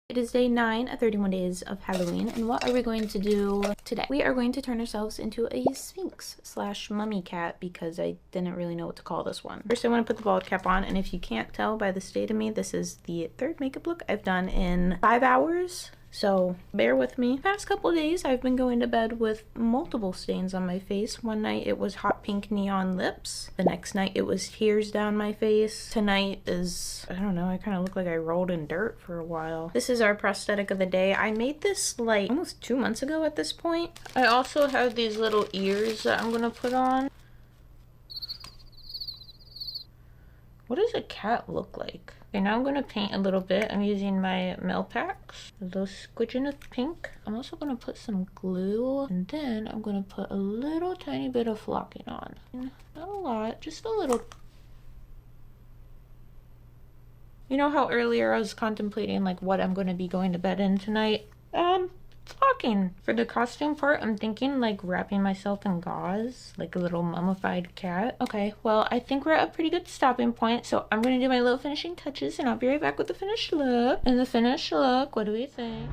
It is day 9 of 31 days of Halloween, and what are we going to do today? We are going to turn ourselves into a Sphinx slash mummy cat because I didn't really know what to call this one. First, I want to put the bald cap on, and if you can't tell by the state of me, this is the third makeup look I've done in 5 hours. So bear with me. Past couple days I've been going to bed with multiple stains on my face. One night it was hot pink neon lips. The next night it was tears down my face. Tonight is, I don't know, I kind of look like I rolled in dirt for a while. This is our prosthetic of the day. I made this like almost 2 months ago at this point. I also have these little ears that I'm gonna put on. What does a cat look like? Okay, now I'm going to paint a little bit. I'm using my Melpax, a little squidging of pink. I'm also going to put some glue, and then I'm going to put a little tiny bit of flocking on. Not a lot, just a little. You know how earlier I was contemplating like what I'm going to be going to bed in tonight? Flocking. For the costume part, I'm thinking like wrapping myself in gauze, like a little mummified cat. Okay, well, I think we're at a pretty good stopping point, so I'm gonna do my little finishing touches and I'll be right back with the finished look. And the finished look, what do we think?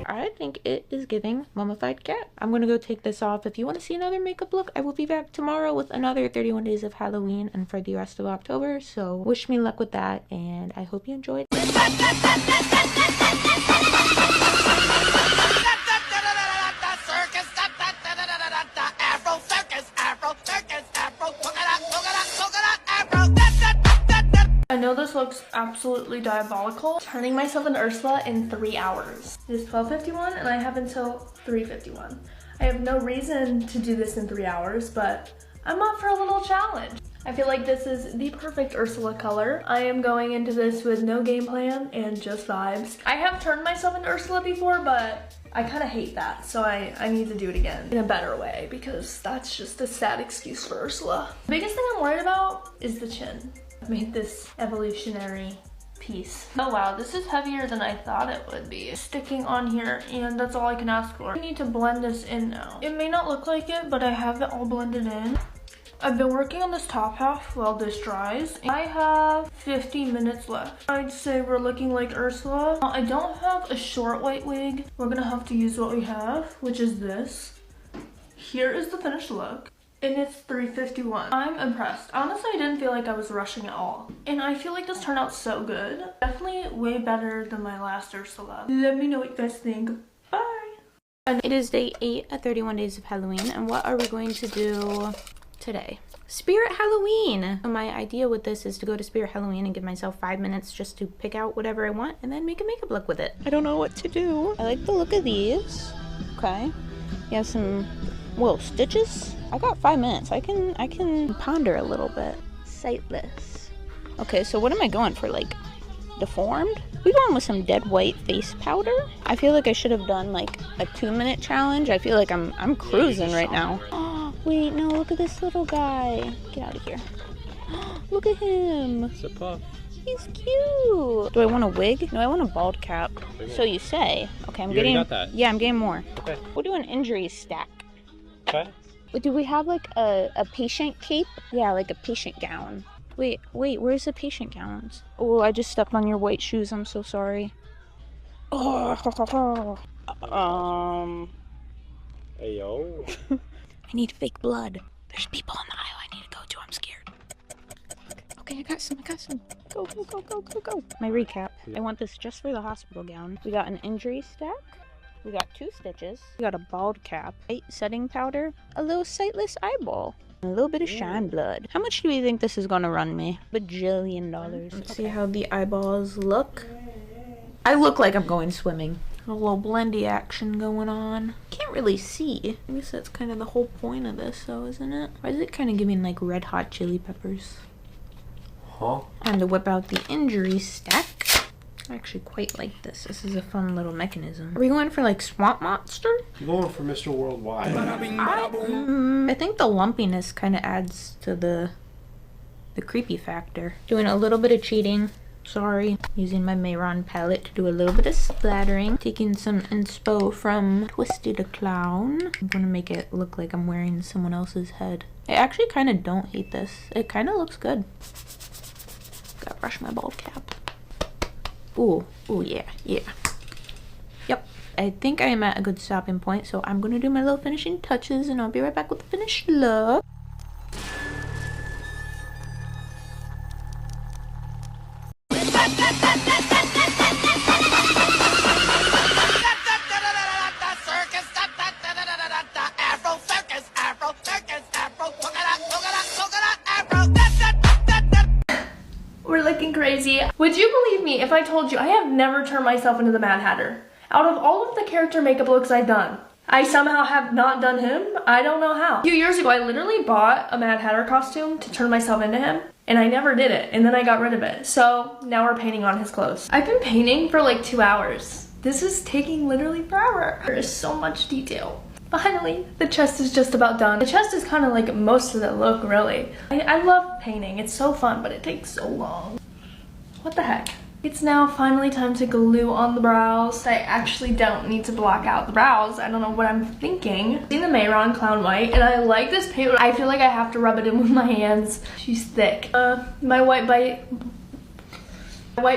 I think it is giving mummified cat. I'm gonna go take this off. If you want to see another makeup look, I will be back tomorrow with another 31 days of Halloween and for the rest of October. So wish me luck with that, and I hope you enjoyed. I know this looks absolutely diabolical. Turning myself into Ursula in 3 hours. It is 12:51 and I have until 3:51. I have no reason to do this in 3 hours, but I'm up for a little challenge. I feel like this is the perfect Ursula color. I am going into this with no game plan and just vibes. I have turned myself into Ursula before, but I kind of hate that, so I need to do it again in a better way because that's just a sad excuse for Ursula. The biggest thing I'm worried about is the chin. I made this evolutionary piece. Oh wow, this is heavier than I thought it would be. Sticking on here, and that's all I can ask for. I need to blend this in now. It may not look like it, but I have it all blended in. I've been working on this top half while this dries. I have 50 minutes left. I'd say we're looking like Ursula. I don't have a short white wig. We're gonna have to use what we have, which is this. Here is the finished look. And it's 3:51. I'm impressed. Honestly, I didn't feel like I was rushing at all. And I feel like this turned out so good. Definitely way better than my last Ursula. Let me know what you guys think. Bye! And it is day 8 of 31 days of Halloween, and what are we going to do today? Spirit Halloween! So my idea with this is to go to Spirit Halloween and give myself 5 minutes just to pick out whatever I want and then make a makeup look with it. I don't know what to do. I like the look of these. Okay. You have some little stitches. I got 5 minutes. I can ponder a little bit. Sightless. Okay, so what am I going for? Like deformed? We going with some dead white face powder? I feel like I should have done like a 2-minute challenge. I feel like I'm cruising right now. Oh, wait, no, look at this little guy. Get out of here. Look at him. It's a puff. He's cute. Do I want a wig? No, I want a bald cap. So you say. Okay, I'm getting. Got that. Yeah, I'm getting more. Okay. We'll do an injury stack. Okay. But do we have like a patient cape? Yeah, like a patient gown. Wait, where's the patient gowns? Oh, I just stepped on your white shoes. I'm so sorry. Oh. Hey, yo. I need fake blood. There's people in the aisle I need to go to. I'm scared. Okay, I got some. Go. My recap. I want this just for the hospital gown. We got an injury stack. We got 2 stitches. We got a bald cap, white setting powder, a little sightless eyeball, and a little bit of shine blood. How much do we think this is gonna run me? $1,000,000,000. Let's see how the eyeballs look. I look like I'm going swimming. A little blendy action going on. Can't really see. I guess that's kind of the whole point of this though, isn't it? Why is it kind of giving like red hot chili peppers? Huh? Time to whip out the injury stack. I actually quite like this. This is a fun little mechanism. Are we going for like Swamp Monster? You're going for Mr. Worldwide. I think the lumpiness kind of adds to the creepy factor. Doing a little bit of cheating. Sorry. Using my Mayron palette to do a little bit of splattering. Taking some inspo from Twisty the Clown. I'm gonna make it look like I'm wearing someone else's head. I actually kind of don't hate this. It kind of looks good. Gotta brush my bald cap. Ooh, yeah. Yep. I think I am at a good stopping point, so I'm gonna do my little finishing touches and I'll be right back with the finished look. We're looking crazy. Would you believe me if I told you I have never turned myself into the Mad Hatter? Out of all of the character makeup looks I've done, I somehow have not done him. I don't know how. A few years ago, I literally bought a Mad Hatter costume to turn myself into him, and I never did it, and then I got rid of it. So now we're painting on his clothes. I've been painting for like 2 hours. This is taking literally forever. There is so much detail. Finally, the chest is just about done. The chest is kind of like most of the look, really. I love painting. It's so fun, but it takes so long. What the heck? It's now finally time to glue on the brows. I actually don't need to block out the brows. I don't know what I'm thinking. I'm using the Mayron Clown White, and I like this paint, but I feel like I have to rub it in with my hands. She's thick. My white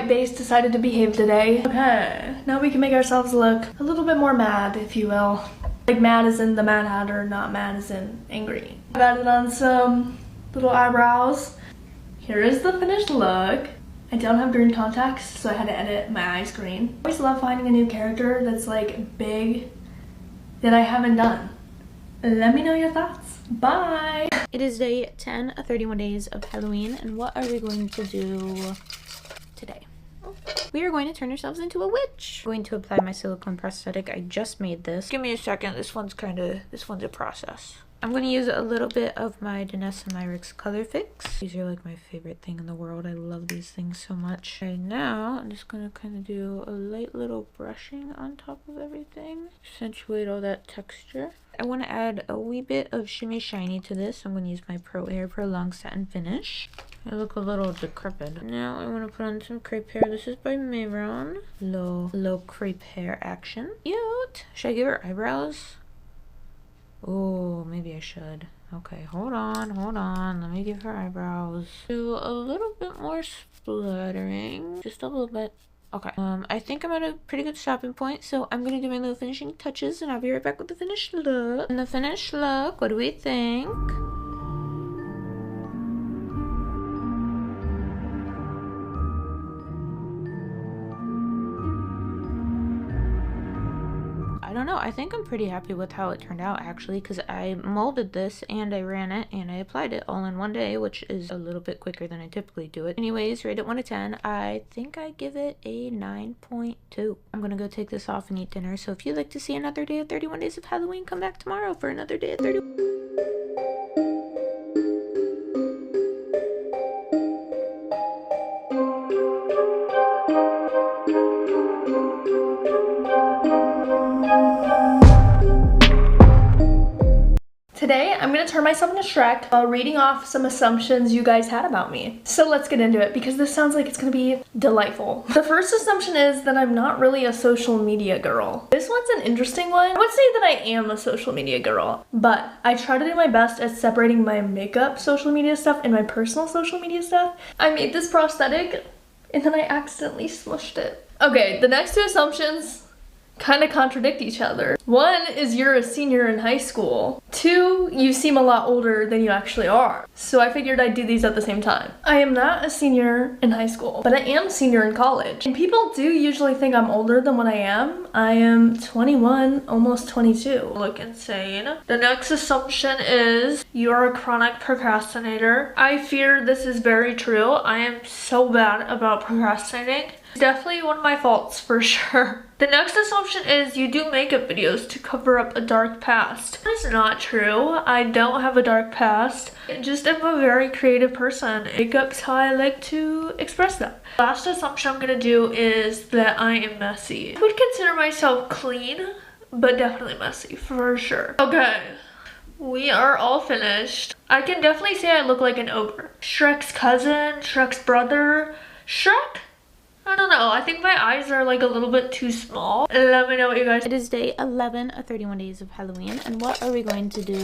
base decided to behave today. Okay, now we can make ourselves look a little bit more mad, if you will. Like mad as in the Mad Hatter, not mad as in angry. I've added on some little eyebrows. Here is the finished look. I don't have green contacts, so I had to edit my eyes green. I always love finding a new character that's like big that I haven't done. Let me know your thoughts. Bye! It is day 10 of 31 days of Halloween, and what are we going to do today? We are going to turn ourselves into a witch. I'm going to apply my silicone prosthetic. I just made this. Give me a second. This one's a process. I'm going to use a little bit of my Danessa Myricks Color Fix. These are like my favorite thing in the world. I love these things so much. Right now, I'm just going to kind of do a light little brushing on top of everything. Accentuate all that texture. I want to add a wee bit of Shimmy Shiny to this. I'm going to use my Pro Air Pro Long Satin Finish. I look a little decrepit. Now I want to put on some crepe hair. This is by Mayron. Low crepe hair action. Cute. Should I give her eyebrows? Oh, maybe I should. Okay, hold on. Let me give her eyebrows. Do a little bit more splattering. Just a little bit. Okay. I think I'm at a pretty good stopping point, so I'm gonna do my little finishing touches, and I'll be right back with the finished look. And the finished look, what do we think? I don't know. I think I'm pretty happy with how it turned out, actually, because I molded this and I ran it and I applied it all in one day, which is a little bit quicker than I typically do it. Anyways, rate it 1 to 10. I think I give it a 9.2. I'm gonna go take this off and eat dinner. So if you'd like to see another day of 31 days of Halloween, come back tomorrow for another day of 31. Today, I'm gonna turn myself into Shrek while reading off some assumptions you guys had about me. So let's get into it, because this sounds like it's gonna be delightful. The first assumption is that I'm not really a social media girl. This one's an interesting one. I would say that I am a social media girl, but I try to do my best at separating my makeup social media stuff and my personal social media stuff. I made this prosthetic, and then I accidentally smushed it. Okay, the next two assumptions kind of contradict each other. One is you're a senior in high school. Two, you seem a lot older than you actually are. So I figured I'd do these at the same time. I am not a senior in high school, but I am a senior in college. And people do usually think I'm older than what I am. I am 21, almost 22. Look insane. The next assumption is you're a chronic procrastinator. I fear this is very true. I am so bad about procrastinating. It's definitely one of my faults, for sure. The next assumption is you do makeup videos to cover up a dark past. That is not true. I don't have a dark past. I just am a very creative person. Makeup's how I like to express that. Last assumption I'm gonna do is that I am messy. I would consider myself clean, but definitely messy, for sure. Okay. We are all finished. I can definitely say I look like an ogre. Shrek's cousin, Shrek's brother. Shrek I don't know. I think my eyes are like a little bit too small. Let me know what you guys. It is day 11 of 31 days of Halloween, and what are we going to do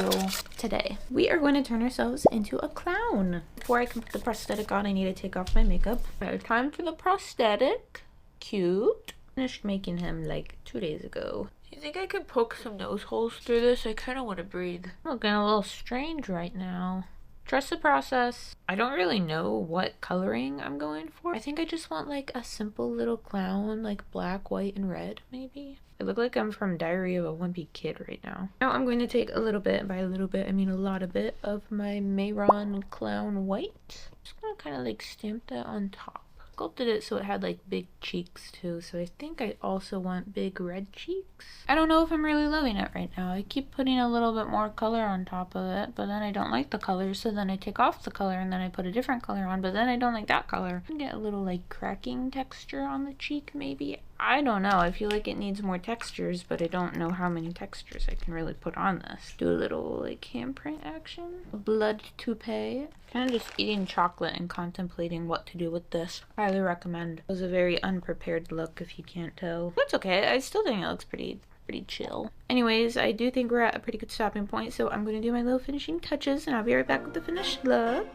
today? We are going to turn ourselves into a clown. Before I can put the prosthetic on, I need to take off my makeup. Okay, time for the prosthetic. Cute. Finished making him like 2 days ago. Do you think I could poke some nose holes through this? I kind of want to breathe. I'm looking a little strange right now. Trust the process. I don't really know what coloring I'm going for. I think I just want like a simple little clown, like black, white, and red, maybe. I look like I'm from Diary of a Wimpy Kid right now. Now I'm going to take a little bit, by a little bit, I mean a lot of it, of my Mayron Clown White. Just gonna kind of like stamp that on top. Sculpted it so it had like big cheeks too, so I think I also want big red cheeks. I don't know if I'm really loving it right now. I keep putting a little bit more color on top of it, but then I don't like the color, so then I take off the color and then I put a different color on, but then I don't like that color. I get a little like cracking texture on the cheek maybe. I don't know. I feel like it needs more textures, but I don't know how many textures I can really put on this. Do a little like handprint action. Blood toupee. Kind of just eating chocolate and contemplating what to do with this. Highly recommend. It was a very unprepared look if you can't tell. That's okay. I still think it looks pretty chill. Anyways, I do think we're at a pretty good stopping point, so I'm going to do my little finishing touches and I'll be right back with the finished look.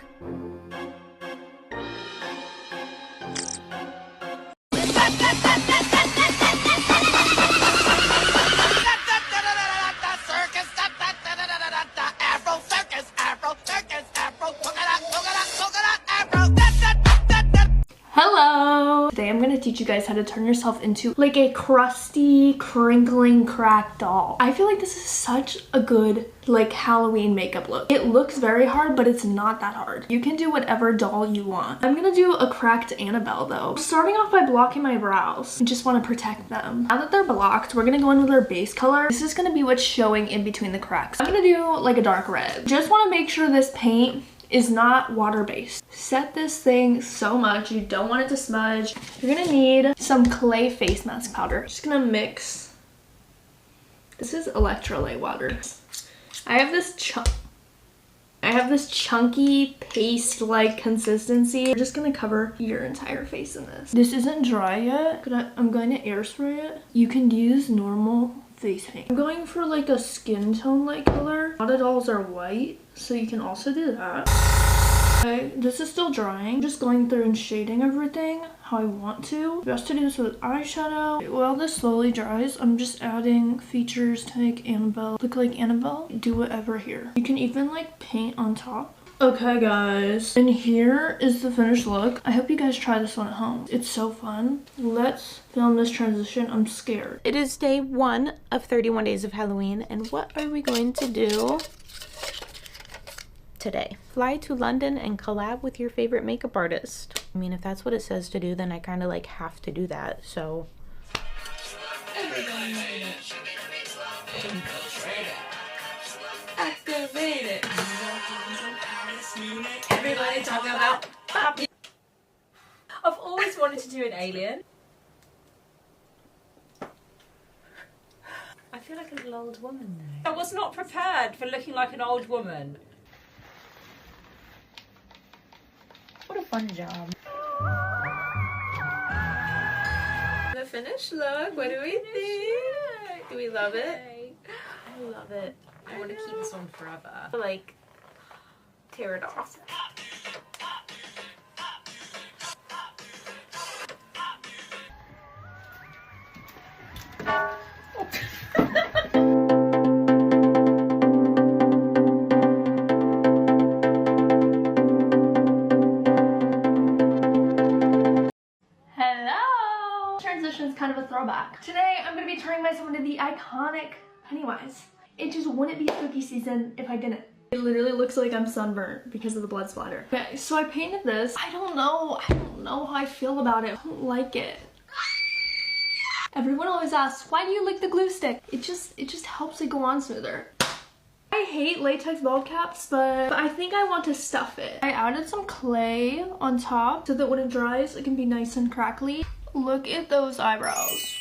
Hello! Today I'm gonna teach you guys how to turn yourself into like a crusty, crinkling, cracked doll. I feel like this is such a good like Halloween makeup look. It looks very hard, but it's not that hard. You can do whatever doll you want. I'm gonna do a cracked Annabelle though. Starting off by blocking my brows. I just want to protect them. Now that they're blocked, we're gonna go in with our base color. This is gonna be what's showing in between the cracks. I'm gonna do like a dark red. Just want to make sure this paint is not water-based. Set this thing so much, you don't want it to smudge. You're gonna need some clay face mask powder. Just gonna mix. This is electrolyte water. I have this chunky paste-like consistency. We're just gonna cover your entire face in this. This isn't dry yet, but I'm going to air spray it. You can use normal face paint. I'm going for like a skin tone like color. A lot of dolls are white, so you can also do that. Okay, this is still drying. Just going through and shading everything how I want to. Best to do this with eyeshadow. While this slowly dries, I'm just adding features to make Annabelle look like Annabelle. Do whatever here. You can even like paint on top. Okay guys, and here is the finished look. I hope you guys try this one at home. It's so fun. Let's film this transition. I'm scared. It is day 1 of 31 days of Halloween, and what are we going to do today? Fly to London and collab with your favorite makeup artist. I mean, if that's what it says to do, then I kind of like have to do that, so. Activate it. Everybody talk about pop. I've always wanted to do an alien. I feel like a little old woman now. I was not prepared for looking like an old woman. What a fun job. The finished look, what do we think? Do we love it? I love it. I want to keep this on forever. Like, tear it off. Hello! Transition is kind of a throwback. Today, I'm going to be turning myself into the iconic Pennywise. It just wouldn't be spooky season if I didn't. It literally looks like I'm sunburnt because of the blood splatter. Okay, so I painted this. I don't know how I feel about it. I don't like it. Everyone always asks, why do you lick the glue stick? It just helps it go on smoother. I hate latex bald caps, but I think I want to stuff it. I added some clay on top so that when it dries, it can be nice and crackly. Look at those eyebrows.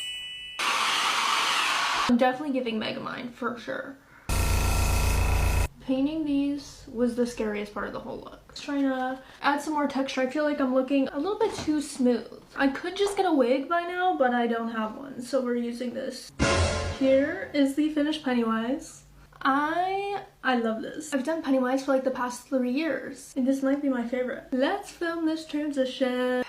I'm definitely giving Megamind for sure. Painting these was the scariest part of the whole look. Just trying to add some more texture. I feel like I'm looking a little bit too smooth. I could just get a wig by now, but I don't have one, so we're using this. Here is the finished Pennywise. I love this. I've done Pennywise for like the past 3 years, and this might be my favorite. Let's film this transition.